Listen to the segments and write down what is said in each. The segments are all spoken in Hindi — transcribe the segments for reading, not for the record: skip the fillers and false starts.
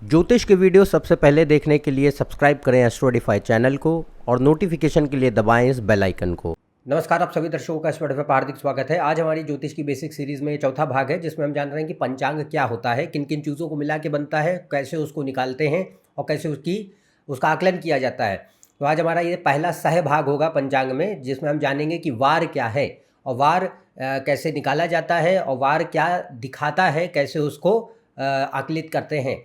ज्योतिष के वीडियो सबसे पहले देखने के लिए सब्सक्राइब करें एस्ट्रोडिफाई चैनल को और नोटिफिकेशन के लिए दबाएं इस बेल आइकन को। नमस्कार, आप सभी दर्शकों का एस्ट्रोडिफाई पर हार्दिक स्वागत है। आज हमारी ज्योतिष की बेसिक सीरीज में चौथा भाग है, जिसमें हम जान रहे हैं कि पंचांग क्या होता है, किन किन चीज़ों को मिला के बनता है, कैसे उसको निकालते हैं और कैसे उसका आकलन किया जाता है। तो आज हमारा ये पहला सहभाग होगा पंचांग में, जिसमें हम जानेंगे कि वार क्या है और वार कैसे निकाला जाता है और वार क्या दिखाता है, कैसे उसको आकलित करते हैं।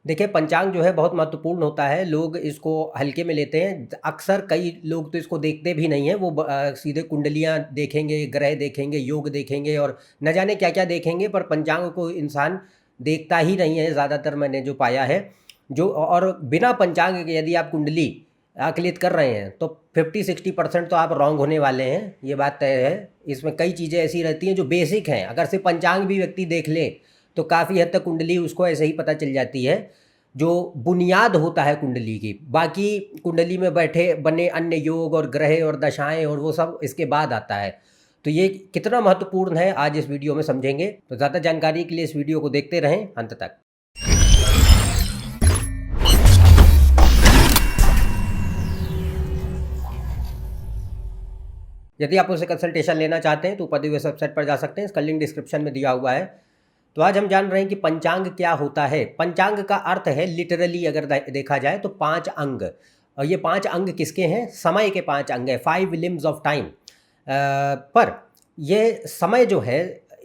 देखिए, पंचांग जो है बहुत महत्वपूर्ण होता है। लोग इसको हल्के में लेते हैं। अक्सर कई लोग तो इसको देखते भी नहीं हैं। वो सीधे कुंडलियाँ देखेंगे, ग्रह देखेंगे, योग देखेंगे और न जाने क्या क्या देखेंगे, पर पंचांग को इंसान देखता ही नहीं है ज़्यादातर, मैंने जो पाया है। और बिना पंचांग के यदि आप कुंडली आकलित कर रहे हैं तो 50-60% तो आप रॉन्ग होने वाले हैं, ये बात तय है। इसमें कई चीज़ें ऐसी रहती हैं जो बेसिक हैं। अगर सिर्फ पंचांग भी व्यक्ति देख ले तो काफ़ी हद तक कुंडली उसको ऐसे ही पता चल जाती है, जो बुनियाद होता है कुंडली की। बाकी कुंडली में बैठे बने अन्य योग और ग्रह और दशाएं और वो सब इसके बाद आता है। तो ये कितना महत्वपूर्ण है आज इस वीडियो में समझेंगे। तो ज़्यादा जानकारी के लिए इस वीडियो को देखते रहें अंत तक। यदि आप उसे कंसल्टेशन लेना चाहते हैं तो ऊपर दिए हुए वेबसाइट पर जा सकते हैं, इसका लिंक डिस्क्रिप्शन में दिया हुआ है। तो आज हम जान रहे हैं कि पंचांग क्या होता है। पंचांग का अर्थ है, लिटरली अगर देखा जाए तो 5 अंग। और ये 5 अंग किसके हैं? समय के 5 अंग हैं, 5 लिम्स ऑफ टाइम। पर ये समय जो है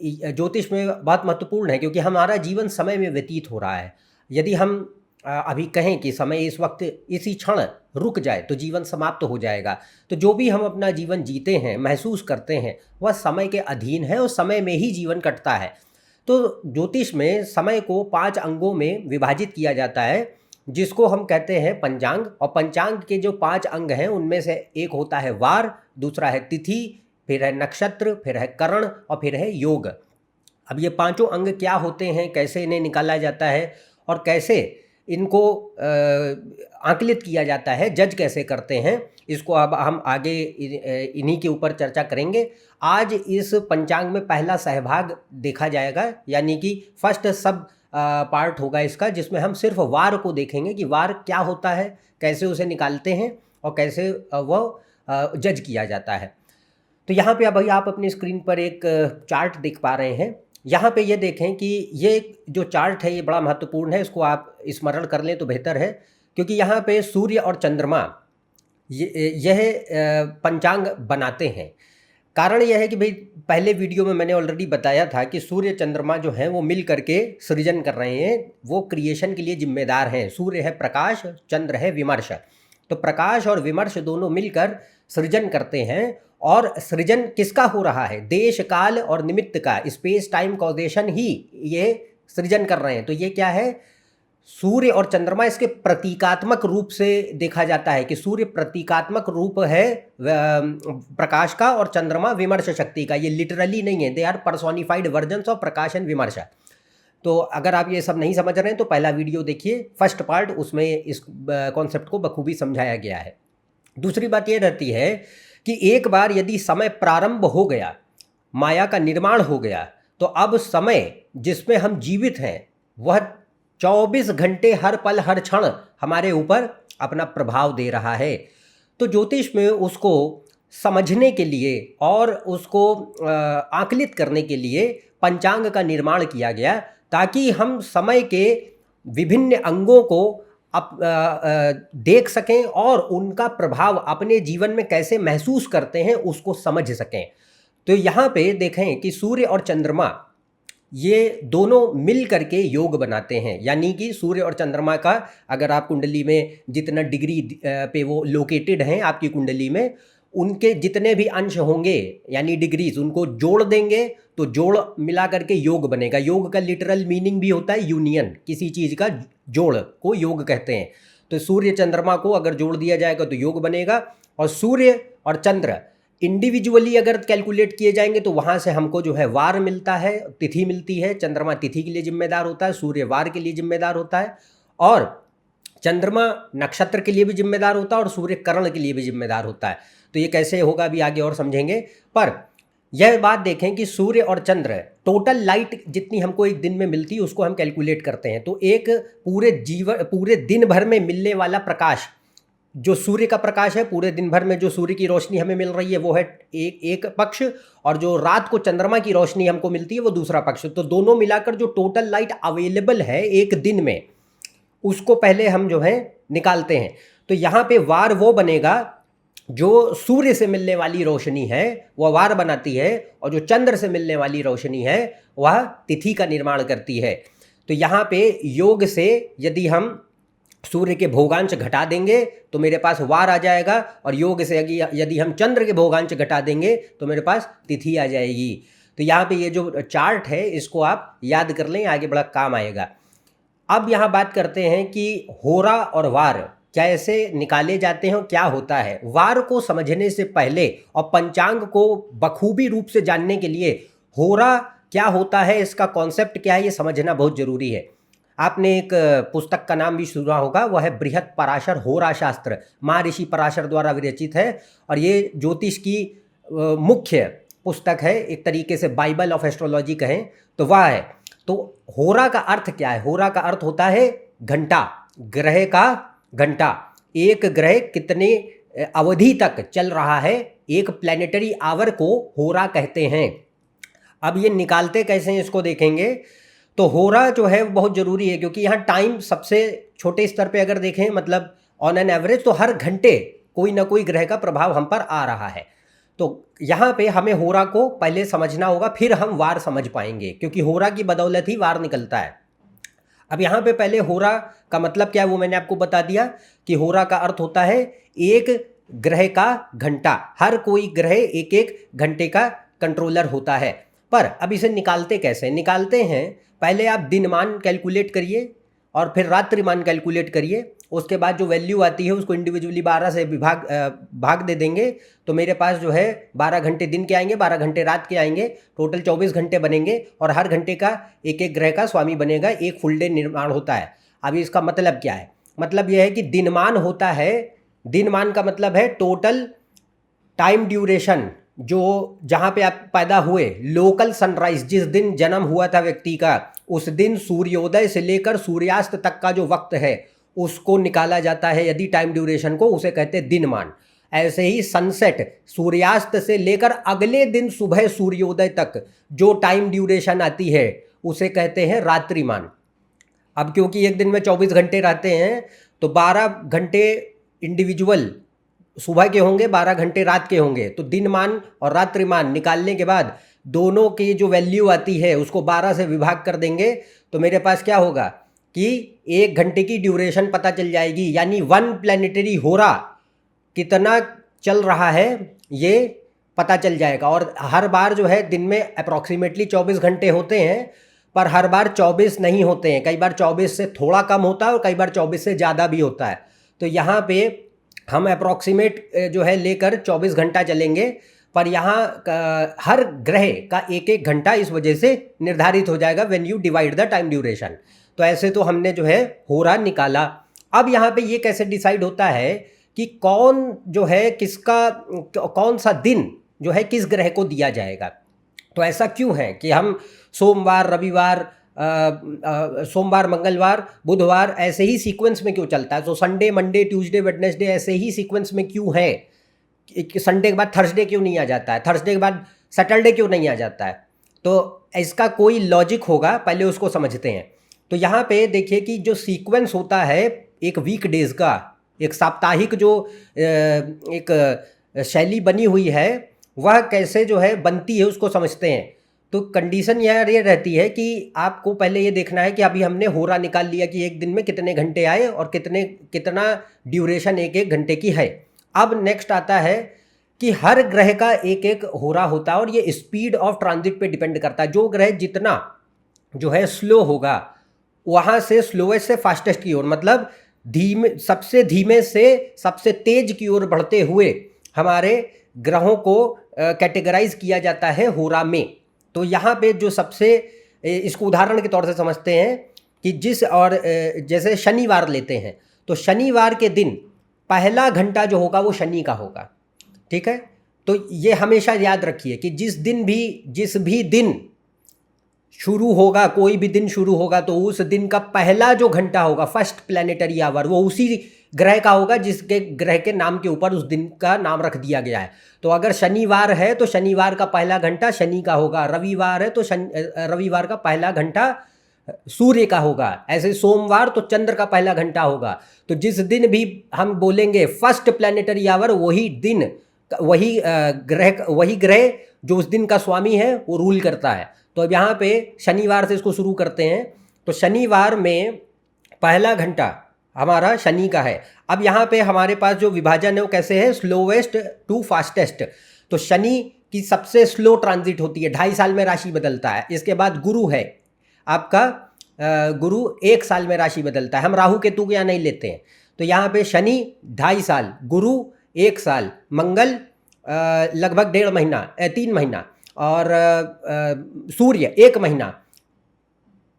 ज्योतिष में बहुत महत्वपूर्ण है, क्योंकि हमारा जीवन समय में व्यतीत हो रहा है। यदि हम अभी कहें कि समय इस वक्त इसी क्षण रुक जाए तो जीवन समाप्त हो जाएगा। तो जो भी हम अपना जीवन जीते हैं, महसूस करते हैं, वह समय के अधीन है और समय में ही जीवन कटता है। तो ज्योतिष में समय को 5 अंगों में विभाजित किया जाता है, जिसको हम कहते हैं पंचांग। और पंचांग के जो 5 अंग हैं उनमें से एक होता है वार, दूसरा है तिथि, फिर है नक्षत्र, फिर है करण और फिर है योग। अब ये पांचों अंग क्या होते हैं, कैसे इन्हें निकाला जाता है और कैसे इनको आकलित किया जाता है, जज कैसे करते हैं, इसको अब हम आगे इन्हीं के ऊपर चर्चा करेंगे। आज इस पंचांग में पहला सहभाग देखा जाएगा, यानी कि फर्स्ट सब पार्ट होगा इसका, जिसमें हम सिर्फ वार को देखेंगे कि वार क्या होता है, कैसे उसे निकालते हैं और कैसे वह जज किया जाता है। तो यहाँ पे अभी आप अपनी स्क्रीन पर एक चार्ट देख पा रहे हैं। यहाँ पे ये देखें कि ये जो चार्ट है ये बड़ा महत्वपूर्ण है, इसको आप स्मरण कर लें तो बेहतर है, क्योंकि यहाँ पे सूर्य और चंद्रमा यह पंचांग बनाते हैं। कारण यह है कि भाई पहले वीडियो में मैंने ऑलरेडी बताया था कि सूर्य चंद्रमा जो हैं वो मिल करके सृजन कर रहे हैं, वो क्रिएशन के लिए जिम्मेदार हैं। सूर्य है प्रकाश, चंद्र है विमर्श। तो प्रकाश और विमर्श दोनों मिलकर सृजन करते हैं। और सृजन किसका हो रहा है? देश काल और निमित्त का, स्पेस टाइम कॉजेशन ही ये सृजन कर रहे हैं। तो ये क्या है? सूर्य और चंद्रमा इसके प्रतीकात्मक रूप से देखा जाता है कि सूर्य प्रतीकात्मक रूप है प्रकाश का और चंद्रमा विमर्श शक्ति का। ये लिटरली नहीं है, they are personified versions of Prakash and Vimarsh. तो अगर आप ये सब नहीं समझ रहे हैं तो पहला वीडियो देखिए, फर्स्ट पार्ट, उसमें इस कॉन्सेप्ट को बखूबी समझाया गया है। दूसरी बात ये रहती है कि एक बार यदि समय प्रारंभ हो गया, माया का निर्माण हो गया, तो अब समय जिसमें हम जीवित हैं वह 24 घंटे हर पल हर क्षण हमारे ऊपर अपना प्रभाव दे रहा है। तो ज्योतिष में उसको समझने के लिए और उसको आकलित करने के लिए पंचांग का निर्माण किया गया, ताकि हम समय के विभिन्न अंगों को देख सकें और उनका प्रभाव अपने जीवन में कैसे महसूस करते हैं उसको समझ सकें। तो यहाँ पे देखें कि सूर्य और चंद्रमा ये दोनों मिल करके योग बनाते हैं। यानी कि सूर्य और चंद्रमा का अगर आप कुंडली में जितना डिग्री पे वो लोकेटेड हैं आपकी कुंडली में, उनके जितने भी अंश होंगे यानी डिग्रीज, उनको जोड़ देंगे तो जोड़ मिला करके योग बनेगा। योग का लिटरल मीनिंग भी होता है यूनियन, किसी चीज़ का जोड़ को योग कहते हैं। तो सूर्य चंद्रमा को अगर जोड़ दिया जाएगा तो योग बनेगा। और सूर्य और चंद्र इंडिविजुअली अगर कैलकुलेट किए जाएंगे तो वहाँ से हमको जो है वार मिलता है, तिथि मिलती है। चंद्रमा तिथि के लिए जिम्मेदार होता है, सूर्य वार के लिए जिम्मेदार होता है, और चंद्रमा नक्षत्र के लिए भी जिम्मेदार होता है और सूर्य करण के लिए भी जिम्मेदार होता है। तो ये कैसे होगा अभी आगे और समझेंगे। पर यह बात देखें कि सूर्य और चंद्र टोटल लाइट जितनी हमको एक दिन में मिलती है उसको हम कैलकुलेट करते हैं, तो एक पूरे दिन भर में मिलने वाला प्रकाश, जो सूर्य का प्रकाश है, पूरे दिन भर में जो सूर्य की रोशनी हमें मिल रही है वो है एक पक्ष, और जो रात को चंद्रमा की रोशनी हमको मिलती है वो दूसरा पक्ष। तो दोनों मिलाकर जो टोटल लाइट अवेलेबल है एक दिन में, उसको पहले हम जो है निकालते हैं। तो यहाँ पे वार वो बनेगा जो सूर्य से मिलने वाली रोशनी है वह वार बनाती है, और जो चंद्र से मिलने वाली रोशनी है वह तिथि का निर्माण करती है। तो यहाँ पे योग से यदि हम सूर्य के भोगांश घटा देंगे तो मेरे पास वार आ जाएगा, और योग से यदि हम चंद्र के भोगांश घटा देंगे तो मेरे पास तिथि आ जाएगी। तो यहाँ पे ये जो चार्ट है इसको आप याद कर लें, आगे बड़ा काम आएगा। अब यहाँ बात करते हैं कि होरा और वार कैसे निकाले जाते हैं और क्या होता है। वार को समझने से पहले और पंचांग को बखूबी रूप से जानने के लिए होरा क्या होता है, इसका कॉन्सेप्ट क्या है, ये समझना बहुत ज़रूरी है। आपने एक पुस्तक का नाम भी सुना होगा, वह है बृहत पराशर होरा शास्त्र, महर्षि पराशर द्वारा विरचित है, और ये ज्योतिष की मुख्य पुस्तक है, एक तरीके से बाइबल ऑफ एस्ट्रोलॉजी कहें तो वह है। तो होरा का अर्थ क्या है? होरा का अर्थ होता है घंटा, ग्रह का घंटा। एक ग्रह कितने अवधि तक चल रहा है, एक प्लैनेटरी आवर को होरा कहते हैं। अब ये निकालते कैसे हैं इसको देखेंगे। तो होरा जो है बहुत ज़रूरी है, क्योंकि यहाँ टाइम सबसे छोटे स्तर पे अगर देखें, मतलब ऑन एन एवरेज तो हर घंटे कोई ना कोई ग्रह का प्रभाव हम पर आ रहा है। तो यहाँ पे हमें होरा को पहले समझना होगा, फिर हम वार समझ पाएंगे, क्योंकि होरा की बदौलत ही वार निकलता है। अब यहाँ पे पहले होरा का मतलब क्या है वो मैंने आपको बता दिया कि होरा का अर्थ होता है एक ग्रह का घंटा। हर कोई ग्रह एक एक घंटे का कंट्रोलर होता है। पर अब इसे निकालते कैसे? निकालते हैं, पहले आप दिनमान कैलकुलेट करिए और फिर रात्रिमान कैलकुलेट करिए, उसके बाद जो वैल्यू आती है उसको इंडिविजुअली 12 से भाग दे देंगे, तो मेरे पास जो है 12 घंटे दिन के आएंगे, 12 घंटे रात के आएंगे, टोटल 24 घंटे बनेंगे, और हर घंटे का एक एक ग्रह का स्वामी बनेगा, एक फुल डे निर्माण होता है। अभी इसका मतलब क्या है? मतलब यह है कि दिनमान होता है, दिनमान का मतलब है टोटल टाइम ड्यूरेशन, जो जहाँ पे आप पैदा हुए, लोकल सनराइज, जिस दिन जन्म हुआ था व्यक्ति का, उस दिन सूर्योदय से लेकर सूर्यास्त तक का जो वक्त है उसको निकाला जाता है। यदि टाइम ड्यूरेशन को, उसे कहते हैं दिनमान। ऐसे ही सनसेट, सूर्यास्त से लेकर अगले दिन सुबह सूर्योदय तक जो टाइम ड्यूरेशन आती है उसे कहते हैं रात्रिमान। अब क्योंकि एक दिन में 24 घंटे रहते हैं तो 12 घंटे इंडिविजुअल सुबह के होंगे, 12 घंटे रात के होंगे, तो दिनमान और रात्रिमान निकालने के बाद दोनों की जो वैल्यू आती है उसको 12 से विभाग कर देंगे, तो मेरे पास क्या होगा कि एक घंटे की ड्यूरेशन पता चल जाएगी, यानी वन प्लैनेटरी होरा कितना चल रहा है ये पता चल जाएगा। और हर बार जो है दिन में अप्रॉक्सीमेटली 24 घंटे होते हैं, पर हर बार 24 नहीं होते हैं, कई बार 24 से थोड़ा कम होता है और कई बार 24 से ज़्यादा भी होता है। तो यहाँ पे हम अप्रॉक्सीमेट जो है लेकर 24 घंटा चलेंगे, पर यहाँ हर ग्रह का एक एक घंटा इस वजह से निर्धारित हो जाएगा when you divide the time duration. तो ऐसे तो हमने जो है होरा निकाला। अब यहाँ पे ये कैसे डिसाइड होता है कि कौन जो है किसका, कौन सा दिन जो है किस ग्रह को दिया जाएगा। तो ऐसा क्यों है कि हम सोमवार, रविवार, सोमवार, मंगलवार, बुधवार ऐसे ही सीक्वेंस में क्यों चलता है? तो संडे, मंडे, ट्यूसडे, वेडनेसडे ऐसे ही सीक्वेंस में क्यों है? संडे के बाद थर्सडे क्यों नहीं आ जाता है? थर्सडे के बाद सैटरडे क्यों नहीं आ जाता है? तो इसका कोई लॉजिक होगा, पहले उसको समझते हैं। तो यहाँ पे देखिए कि जो सीक्वेंस होता है एक वीक डेज का, एक साप्ताहिक जो एक शैली बनी हुई है वह कैसे जो है बनती है उसको समझते हैं। तो कंडीशन यह ये रहती है कि आपको पहले ये देखना है कि अभी हमने होरा निकाल लिया कि एक दिन में कितने घंटे आए और कितना ड्यूरेशन एक एक घंटे की है। अब नेक्स्ट आता है कि हर ग्रह का एक एक होरा होता है और ये स्पीड ऑफ ट्रांजिट पे डिपेंड करता है। जो ग्रह जितना जो है स्लो होगा, वहाँ से स्लोएस्ट से फास्टेस्ट की ओर, मतलब सबसे धीमे से सबसे तेज की ओर बढ़ते हुए हमारे ग्रहों को कैटेगराइज किया जाता है होरा में। तो यहाँ पे जो सबसे, इसको उदाहरण के तौर से समझते हैं कि जैसे शनिवार लेते हैं, तो शनिवार के दिन पहला घंटा जो होगा वो शनि का होगा, ठीक है। तो ये हमेशा याद रखिए कि जिस भी दिन शुरू होगा, कोई भी दिन शुरू होगा, तो उस दिन का पहला जो घंटा होगा, फर्स्ट प्लैनेटरी आवर, वो उसी ग्रह का होगा जिसके ग्रह के नाम के ऊपर उस दिन का नाम रख दिया गया है। तो अगर शनिवार है तो शनिवार का पहला घंटा शनि का होगा, रविवार है तो रविवार का पहला घंटा सूर्य का होगा, ऐसे सोमवार तो चंद्र का पहला घंटा होगा। तो जिस दिन भी हम बोलेंगे फर्स्ट प्लैनेटरी आवर, वही दिन, वही ग्रह जो उस दिन का स्वामी है वो रूल करता है। तो अब यहाँ पे शनिवार से इसको शुरू करते हैं। तो शनिवार में पहला घंटा हमारा शनि का है। अब यहाँ पे हमारे पास जो विभाजन है वो कैसे है, स्लोवेस्ट टू फास्टेस्ट। तो शनि की सबसे स्लो ट्रांजिट होती है, 2.5 साल में राशि बदलता है। इसके बाद गुरु है आपका, गुरु 1 साल में राशि बदलता है। हम राहु केतु को यहाँ नहीं लेते हैं। तो यहाँ पे शनि 2.5 साल, गुरु 1 साल, मंगल लगभग 1.5 महीना 3 महीना, और सूर्य 1 महीना,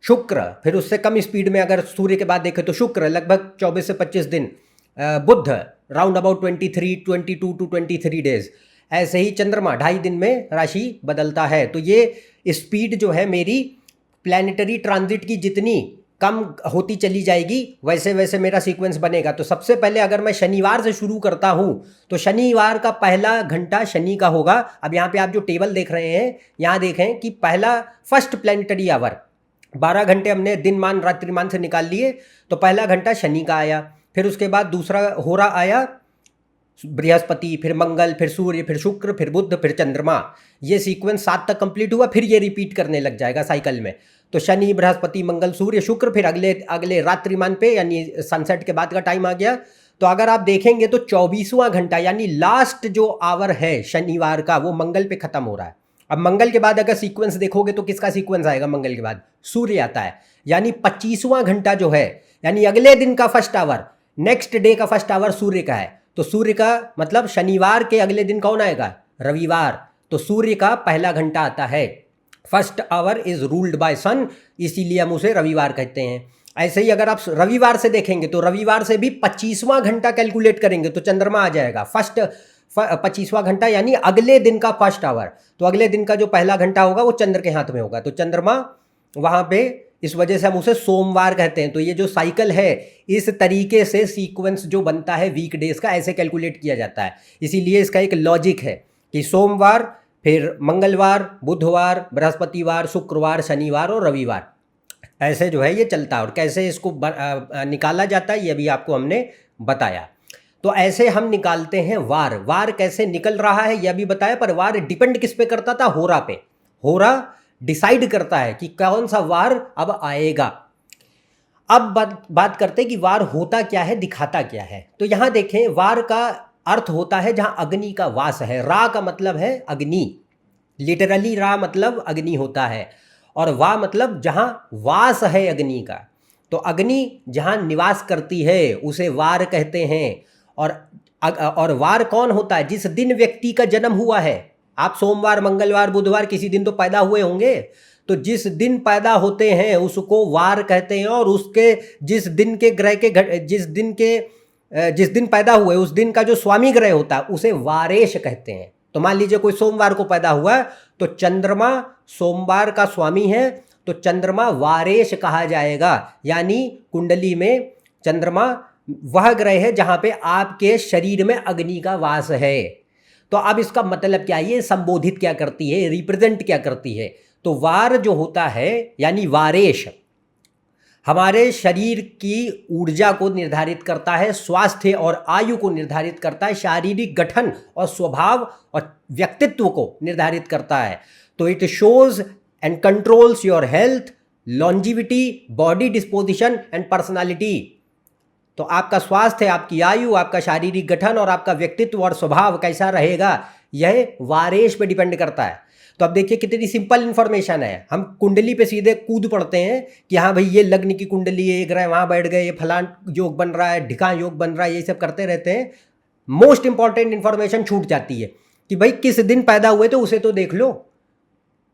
शुक्र फिर उससे कम स्पीड में अगर सूर्य के बाद देखें तो शुक्र लगभग 24 से 25 दिन, बुध राउंड अबाउट 22 टू 23 डेज। ऐसे ही चंद्रमा 2.5 दिन में राशि बदलता है। तो ये स्पीड जो है मेरी प्लैनेटरी ट्रांजिट की जितनी कम होती चली जाएगी वैसे वैसे मेरा सीक्वेंस बनेगा। तो सबसे पहले अगर मैं शनिवार से शुरू करता हूँ तो शनिवार का पहला घंटा शनि का होगा। अब यहाँ पे आप जो टेबल देख रहे हैं, यहाँ देखें कि पहला फर्स्ट प्लैनेटरी आवर 12 घंटे हमने दिनमान रात्रिमान से निकाल लिए, तो पहला घंटा शनि का आया। फिर उसके बाद दूसरा होरा आया बृहस्पति, फिर मंगल, फिर सूर्य, फिर शुक्र, फिर बुध, फिर चंद्रमा। ये सीक्वेंस 7 तक कंप्लीट हुआ, फिर ये रिपीट करने लग जाएगा साइकिल में। तो शनि, बृहस्पति, मंगल, सूर्य, शुक्र, फिर अगले रात्रिमान पे यानी सनसेट के बाद का टाइम आ गया। तो अगर आप देखेंगे तो 24वां घंटा यानी लास्ट जो आवर है शनिवार का, वो मंगल पे खत्म हो रहा है। अब मंगल के बाद अगर सीक्वेंस देखोगे तो किसका सीक्वेंस आएगा, मंगल के बाद सूर्य आता है। यानी 25वां घंटा जो है, यानी अगले दिन का फर्स्ट आवर, नेक्स्ट डे का फर्स्ट आवर सूर्य का है। तो सूर्य का मतलब शनिवार के अगले दिन कौन आएगा, रविवार। तो सूर्य का पहला घंटा आता है। First hour is ruled by sun, इसीलिए हम उसे रविवार कहते हैं। ऐसे ही अगर आप रविवार से देखेंगे तो रविवार से भी 25वां घंटा कैलकुलेट करेंगे तो चंद्रमा आ जाएगा। 25वां घंटा यानी अगले दिन का फर्स्ट आवर। तो अगले दिन का जो पहला घंटा होगा वो चंद्र के हाथ में होगा, तो चंद्रमा वहाँ पे, इस वजह से हम उसे सोमवार कहते हैं। तो ये जो साइकिल है, इस तरीके से सीक्वेंस जो बनता है वीक डेज का, ऐसे कैलकुलेट किया जाता है। इसीलिए इसका एक लॉजिक है कि सोमवार, फिर मंगलवार, बुधवार, बृहस्पतिवार, शुक्रवार, शनिवार और रविवार, ऐसे जो है ये चलता है। और कैसे इसको निकाला जाता है ये भी आपको हमने बताया। तो ऐसे हम निकालते हैं वार। वार कैसे निकल रहा है यह भी बताया, पर वार डिपेंड किस पे करता था, होरा पे। होरा डिसाइड करता है कि कौन सा वार अब आएगा। अब बात करते हैं कि वार होता क्या है, दिखाता क्या है। तो यहाँ देखें, वार का अर्थ होता है जहाँ अग्नि का वास है। रा का मतलब है अग्नि, लिटरली रा मतलब अग्नि होता है, और वा मतलब जहाँ वास है अग्नि का। तो अग्नि जहाँ निवास करती है उसे वार कहते हैं। और वार कौन होता है, जिस दिन व्यक्ति का जन्म हुआ है। आप सोमवार, मंगलवार, बुधवार किसी दिन तो पैदा हुए होंगे, तो जिस दिन पैदा होते हैं उसको वार कहते हैं। और उसके जिस दिन के ग्रह के जिस दिन पैदा हुए उस दिन का जो स्वामी ग्रह होता है उसे वारेश कहते हैं। तो मान लीजिए कोई सोमवार को पैदा हुआ तो चंद्रमा सोमवार का स्वामी है, तो चंद्रमा वारेश कहा जाएगा। यानी कुंडली में चंद्रमा वह ग्रह है जहाँ पे आपके शरीर में अग्नि का वास है। तो अब इसका मतलब क्या है, ये संबोधित क्या करती है, रिप्रेजेंट क्या करती है। तो वार जो होता है यानी वारेश हमारे शरीर की ऊर्जा को निर्धारित करता है, स्वास्थ्य और आयु को निर्धारित करता है, शारीरिक गठन और स्वभाव और व्यक्तित्व को निर्धारित करता है। तो it shows and controls your health, longevity, body disposition and personality. तो आपका स्वास्थ्य, आपकी आयु, आपका शारीरिक गठन और आपका व्यक्तित्व और स्वभाव कैसा रहेगा, यह वारेश पे डिपेंड करता है। तो अब देखिए कितनी सिंपल इन्फॉर्मेशन है। हम कुंडली पे सीधे कूद पड़ते हैं कि हाँ भाई ये लग्न की कुंडली है, ये ग्रह वहाँ बैठ गए, ये फलान योग बन रहा है, ढिकां योग बन रहा है, ये सब करते रहते हैं। मोस्ट इंपॉर्टेंट इन्फॉर्मेशन छूट जाती है कि भाई किस दिन पैदा हुए तो उसे तो देख लो,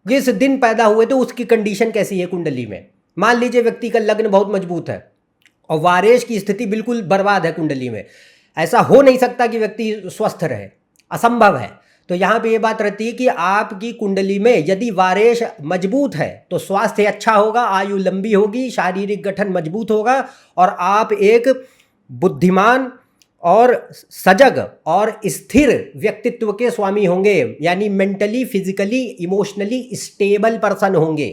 किस दिन पैदा हुए तो उसकी कंडीशन कैसी है कुंडली में। मान लीजिए व्यक्ति का लग्न बहुत मजबूत है और वारेश की स्थिति बिल्कुल बर्बाद है कुंडली में, ऐसा हो नहीं सकता कि व्यक्ति स्वस्थ रहे, असंभव है। तो यहाँ पे ये बात रहती है कि आपकी कुंडली में यदि वारेश मजबूत है तो स्वास्थ्य अच्छा होगा, आयु लंबी होगी, शारीरिक गठन मजबूत होगा और आप एक बुद्धिमान और सजग और स्थिर व्यक्तित्व के स्वामी होंगे, यानी mentally, physically, emotionally stable person होंगे।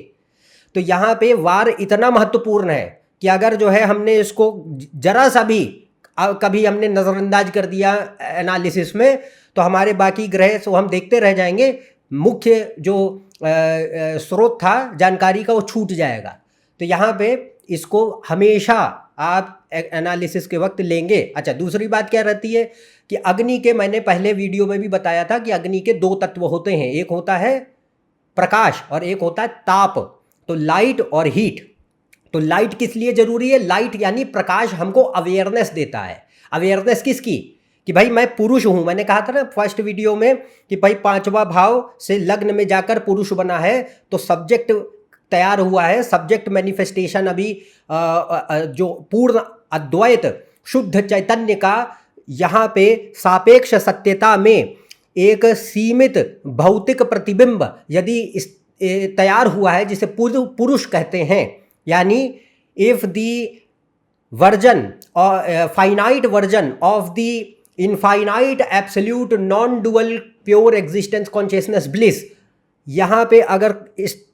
तो यहाँ पे वार इतना महत्वपूर्ण है कि अगर जो है हमने इसको जरा सा भी कभी हमने नज़रअंदाज कर दिया एनालिसिस में, तो हमारे बाकी ग्रह तो हम देखते रह जाएंगे, मुख्य जो स्रोत था जानकारी का वो छूट जाएगा। तो यहाँ पे इसको हमेशा आप एनालिसिस के वक्त लेंगे। अच्छा, दूसरी बात क्या रहती है कि अग्नि के, मैंने पहले वीडियो में भी बताया था कि अग्नि के दो तत्व होते हैं, एक होता है प्रकाश और एक होता है ताप। तो लाइट और हीट। तो लाइट किस लिए जरूरी है? लाइट यानी प्रकाश हमको अवेयरनेस देता है। अवेयरनेस किसकी? कि भाई मैं पुरुष हूं। मैंने कहा था ना फर्स्ट वीडियो में कि भाई 5वां भाव से लग्न में जाकर पुरुष बना है, तो सब्जेक्ट तैयार हुआ है। सब्जेक्ट मैनिफेस्टेशन अभी जो पूर्ण अद्वैत शुद्ध चैतन्य का यहाँ पे सापेक्ष सत्यता में एक सीमित भौतिक प्रतिबिंब यदि तैयार हुआ है, जिसे पुरुष कहते हैं, यानी इफ द वर्जन और finite version of the infinite absolute non dual pure existence consciousness bliss यहाँ पे अगर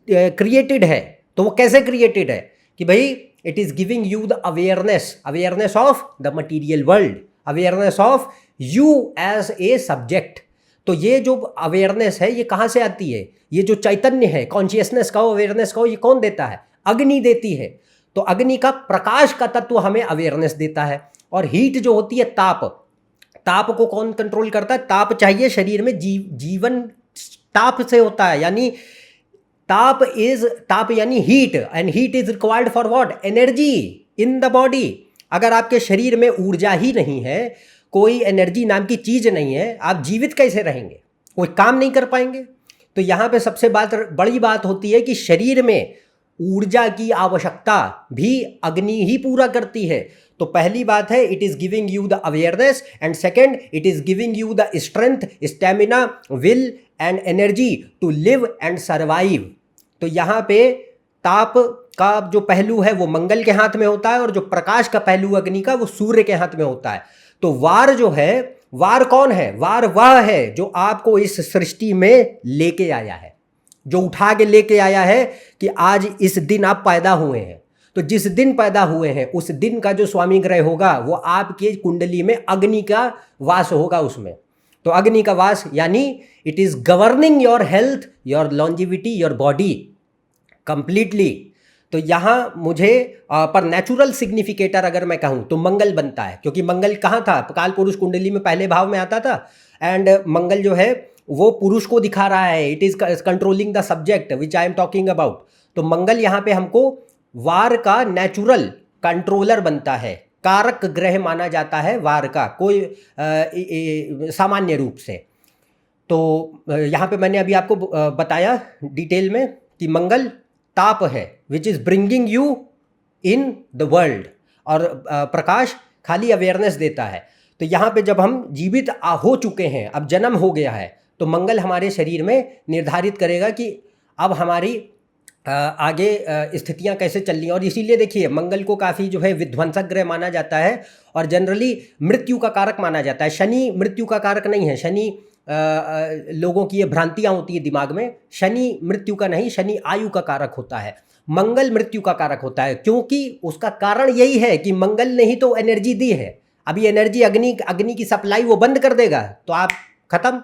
क्रिएटेड है, तो वो कैसे क्रिएटेड है कि भाई it is giving you the awareness of the material world, awareness of you as a subject. तो ये जो अवेयरनेस है ये कहाँ से आती है? ये जो चैतन्य है, कॉन्शियसनेस का, अवेयरनेस का, ये कौन देता है? अग्नि देती है। तो अग्नि का प्रकाश का तत्व हमें अवेयरनेस देता है। और हीट जो होती है, ताप को कौन कंट्रोल करता है? ताप चाहिए शरीर में, जीवन ताप से होता है, यानी ताप यानी heat, and heat is required for what? Energy in the body. अगर आपके शरीर में ऊर्जा ही नहीं है, कोई एनर्जी नाम की चीज नहीं है, आप जीवित कैसे रहेंगे? कोई काम नहीं कर पाएंगे। तो यहाँ पे सबसे बड़ी बात होती है कि शरीर में ऊर्जा की आवश्यकता भी अग्नि ही पूरा करती है। तो पहली बात है it is giving you the awareness, and second it is giving you the strength, stamina, will and energy to live and survive. तो यहाँ पे ताप का जो पहलू है वो मंगल के हाथ में होता है, और जो प्रकाश का पहलू अग्नि का वो सूर्य के हाथ में होता है। तो वार जो है, वार कौन है? वार वह है जो आपको इस सृष्टि में लेके आया है, जो उठा के लेके आया है कि आज इस दिन आप पैदा हुए हैं। तो जिस दिन पैदा हुए हैं उस दिन का जो स्वामी ग्रह होगा वो आपके कुंडली में अग्नि का वास होगा उसमें। तो अग्नि का वास यानी it is governing your health, your longevity, your body completely. तो यहाँ मुझे पर नेचुरल सिग्निफिकेटर अगर मैं कहूँ तो मंगल बनता है, क्योंकि मंगल कहाँ था? काल पुरुष कुंडली में पहले भाव में आता था, एंड मंगल जो है वो पुरुष को दिखा रहा है। It is controlling the subject which I am talking about. तो मंगल यहाँ पे हमको वार का नेचुरल कंट्रोलर बनता है, कारक ग्रह माना जाता है वार का, कोई सामान्य रूप से। तो यहाँ पे मैंने अभी आपको बताया डिटेल में कि मंगल ताप है which is bringing you in the world, और प्रकाश खाली अवेयरनेस देता है। तो यहाँ पे जब हम जीवित हो चुके हैं, अब जन्म हो गया है, तो मंगल हमारे शरीर में निर्धारित करेगा कि अब हमारी आगे स्थितियां कैसे चल रही हैं। और इसीलिए देखिए मंगल को काफ़ी जो है विध्वंसक ग्रह माना जाता है, और जनरली मृत्यु का कारक माना जाता है। शनि मृत्यु का कारक नहीं है। शनि लोगों की ये भ्रांतियां होती है दिमाग में, शनि मृत्यु का नहीं, शनि आयु का कारक होता है। मंगल मृत्यु का कारक होता है, क्योंकि उसका कारण यही है कि मंगल ने ही तो एनर्जी दी है। अभी एनर्जी अग्नि की सप्लाई वो बंद कर देगा तो आप खत्म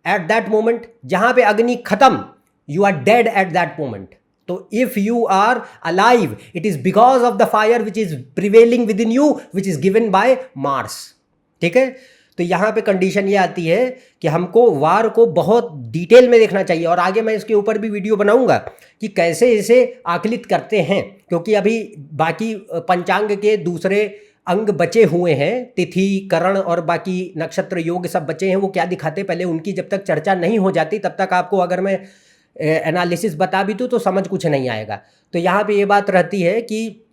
एट दैट मोमेंट। जहां पे अग्नि खत्म, you are dead at that moment. तो if you are alive it is because of the fire which is prevailing within you, which is given by Mars. ठीक है, तो यहाँ पे कंडीशन ये आती है कि हमको वार को बहुत डिटेल में देखना चाहिए, और आगे मैं इसके ऊपर भी वीडियो बनाऊंगा कि कैसे इसे आकलित करते हैं, क्योंकि अभी बाकी पंचांग के दूसरे अंग बचे हुए हैं, तिथि, करण और बाकी नक्षत्र योग सब बचे हैं। वो क्या दिखाते, पहले उनकी जब तक चर्चा नहीं हो जाती तब तक आपको अगर मैं एनालिसिस बता भी दूँ तो समझ कुछ नहीं आएगा। तो यहाँ पे ये बात रहती है कि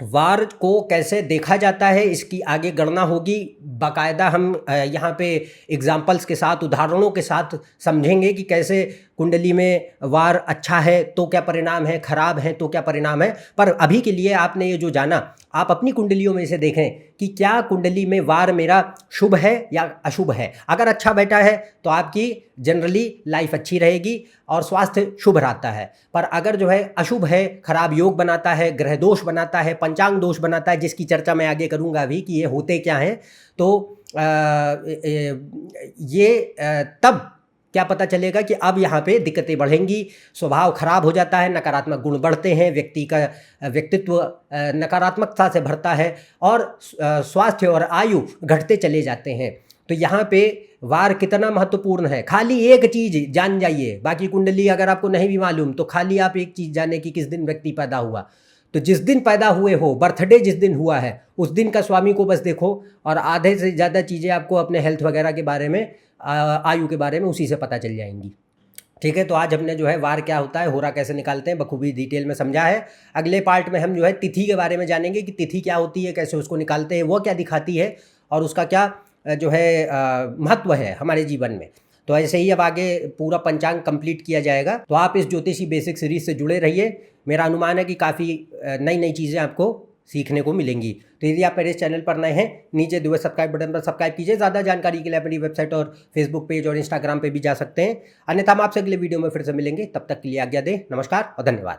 वार को कैसे देखा जाता है, इसकी आगे गणना होगी बाकायदा हम यहाँ पे एग्जाम्पल्स के साथ, उदाहरणों के साथ समझेंगे कि कैसे कुंडली में वार अच्छा है तो क्या परिणाम है, खराब है तो क्या परिणाम है। पर अभी के लिए आपने ये जो जाना, आप अपनी कुंडलियों में से देखें कि क्या कुंडली में वार मेरा शुभ है या अशुभ है। अगर अच्छा बैठा है तो आपकी जनरली लाइफ अच्छी रहेगी और स्वास्थ्य शुभ रहता है। पर अगर जो है अशुभ है, खराब योग बनाता है, ग्रह दोष बनाता है, पंचांग दोष बनाता है, जिसकी चर्चा मैं आगे करूंगा अभी कि ये होते क्या हैं, तो तब क्या पता चलेगा कि अब यहाँ पे दिक्कतें बढ़ेंगी, स्वभाव खराब हो जाता है, नकारात्मक गुण बढ़ते हैं, व्यक्ति का व्यक्तित्व नकारात्मकता से भरता है और स्वास्थ्य और आयु घटते चले जाते हैं। तो यहाँ पे वार कितना महत्वपूर्ण है, खाली एक चीज़ जान जाइए। बाकी कुंडली अगर आपको नहीं भी मालूम तो खाली आप एक चीज़ जाने कि किस दिन व्यक्ति पैदा हुआ। तो जिस दिन पैदा हुए हो, बर्थडे जिस दिन हुआ है, उस दिन का स्वामी को बस देखो और आधे से ज़्यादा चीज़ें आपको अपने हेल्थ वगैरह के बारे में, आयु के बारे में उसी से पता चल जाएंगी। ठीक है, तो आज हमने जो है वार क्या होता है, होरा कैसे निकालते हैं, बखूबी डिटेल में समझा है। अगले पार्ट में हम जो है तिथि के बारे में जानेंगे कि तिथि क्या होती है, कैसे उसको निकालते हैं, वो क्या दिखाती है और उसका क्या जो है महत्व है हमारे जीवन में। तो ऐसे ही अब आगे पूरा पंचांग कंप्लीट किया जाएगा। तो आप इस ज्योतिषी बेसिक सीरीज से जुड़े रहिए। मेरा अनुमान है कि काफ़ी नई नई चीज़ें आपको सीखने को मिलेंगी। तो यदि आप मेरे इस चैनल पर नए हैं, नीचे दिए हुए सब्सक्राइब बटन पर सब्सक्राइब कीजिए। ज़्यादा जानकारी के लिए अपनी वेबसाइट और फेसबुक पेज और इंस्टाग्राम पे भी जा सकते हैं। अन्यथा हम आपसे अगले वीडियो में फिर से मिलेंगे। तब तक के लिए आज्ञा दें। नमस्कार और धन्यवाद।